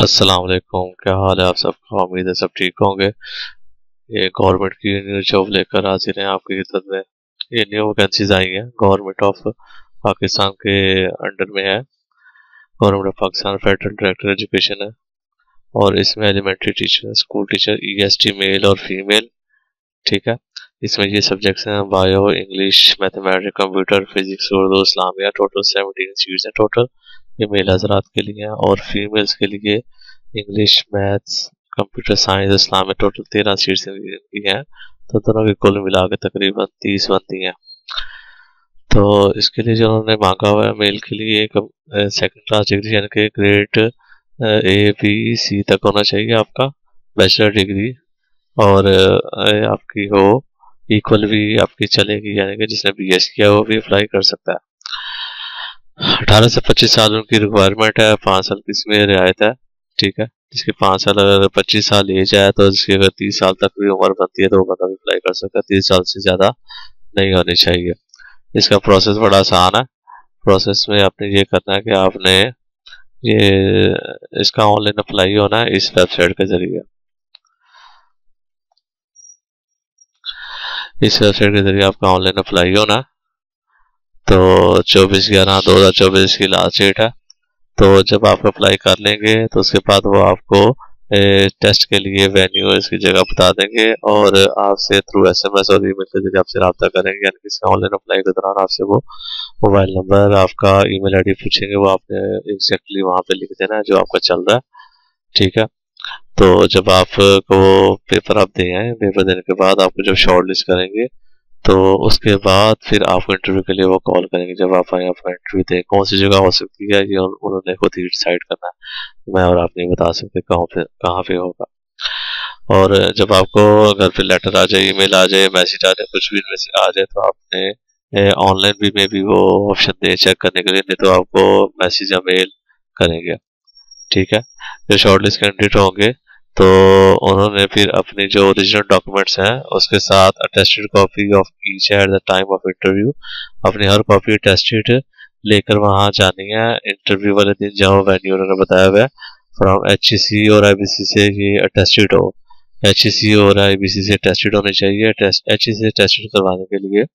अस्सलाम वालेकुम, क्या हाल है आप सबका। उम्मीद है सब ठीक होंगे। ये गवर्नमेंट की न्यू जॉब लेकर हाजिर हैं आपकी खिदमत में। ये न्यू वैकेंसीज आई हैं गवर्नमेंट ऑफ पाकिस्तान के अंडर में है। Government of Pakistan federal director education है और इसमें elementary teacher, school teacher, EST male और फीमेल। ठीक है। इसमें ये सब्जेक्ट्स हैं bio, English, mathematics, computer, physics, Urdu, इस्लामिया। टोटल 17 सीट्स हैं टोटल। ये मेल हजरात के लिए हैं और फीमेल्स के लिए इंग्लिश, मैथ्स, कंप्यूटर साइंस, इस्लाम में टोटल 13 सीट्स इनकी हैं। तो दोनों की कुल मिला के तकरीबन 30 बनती हैं। तो इसके लिए जो उन्होंने मांगा हुआ है मेल के लिए एक सेकंड क्लास डिग्री यानी कि ग्रेड A B C तक होना चाहिए आपका बैचलर डिग्री। और आपकी हो इक्वल भी आपकी चलेगी, यानी कि जिसने BS किया वो भी अप्लाई कर सकता है। 18 से 25 साल उनकी रिक्वायरमेंट है। 5 साल की इसमें रियायत है। ठीक है। जिसकी 5 साल, अगर 25 साल एज है तो जिसकी अगर 30 साल तक भी उम्र बनती है तो वो बंदा भी अप्लाई कर सकता है। 30 साल से ज़्यादा नहीं होनी चाहिए। इसका प्रोसेस बड़ा आसान है। प्रोसेस में आपने ये करना है कि आपने ये इसका ऑनलाइन अप्लाई होना है इस वेबसाइट के जरिए। इस वेबसाइट के जरिए आपका ऑनलाइन अप्लाई होना है। तो 24/11/2024 की लास्ट डेट है। तो जब आप अप्लाई कर लेंगे तो उसके बाद वो आपको टेस्ट के लिए वेन्यू इसकी जगह बता देंगे और आपसे थ्रू SMS और ईमेल के जरिए आपसे रब्ता करेंगे। यानी कि ऑनलाइन अप्लाई के दौरान आपसे वो मोबाइल नंबर, आपका ईमेल आईडी पूछेंगे, वो आपने एग्जैक्टली वहाँ पे लिख देना है जो आपका चल रहा है। ठीक है। तो जब आपको पेपर आप दे आए, पेपर देने के बाद आपको जब शॉर्ट लिस्ट करेंगे तो उसके बाद फिर आपको इंटरव्यू के लिए वो कॉल करेंगे। जब आप आए अपना इंटरव्यू दें, कौन सी जगह हो सकती है ये उन्होंने खुद ही डिसाइड करना है। मैं और आप नहीं बता सकते कहाँ पे होगा। और जब आपको घर पे लेटर आ जाए, ईमेल आ जाए, मैसेज आ जाए, कुछ भी इनमें से आ जाए तो आपने ऑनलाइन भी में भी वो ऑप्शन दे चेक करने के लिए, नहीं तो आपको मैसेज या मेल करेंगे। ठीक है। जो शॉर्टलिस्ट कैंडिडेट होंगे तो उन्होंने फिर अपनी जो ओरिजिनल डॉक्यूमेंट्स हैं उसके साथ attested copy of each at the time of interview, अपनी हर कॉपी अटेस्टेड लेकर वहां जानी है इंटरव्यू वाले दिन जहाँ वेन्यू उन्होंने बताया हुआ है। फ्रॉम HEC और IBC से ये अटेस्टेड हो। HEC और IBC से अटेस्टेड होनी चाहिए। HEC से अटेस्टेड करवाने के लिए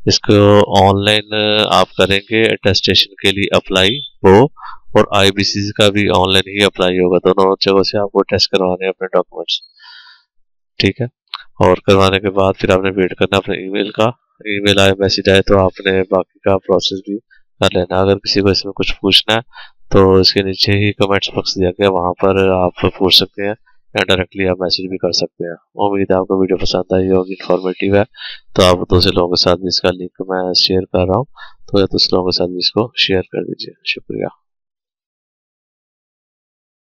इसको ऑनलाइन आप करेंगे अटेस्टेशन के लिए अप्लाई हो, और IBC का भी ऑनलाइन ही अप्लाई होगा। दोनों जगह से आपको टेस्ट करवाने हैं अपने डॉक्यूमेंट्स। ठीक है। और करवाने के बाद फिर आपने वेट करना अपने ईमेल का। ईमेल आए, मैसेज आए तो आपने बाकी का प्रोसेस भी कर लेना। अगर किसी को इसमें कुछ पूछना है तो इसके नीचे ही कमेंट्स बॉक्स दिया गया, वहां पर आप पूछ सकते हैं या डायरेक्टली आप मैसेज भी कर सकते हैं। उम्मीद है आपको वीडियो पसंद आई होगी, इन्फॉर्मेटिव है। तो आप दूसरे लोगों के साथ भी इसका लिंक मैं शेयर कर रहा हूँ, तो दूसरे लोगों के साथ भी इसको शेयर कर दीजिए। शुक्रिया।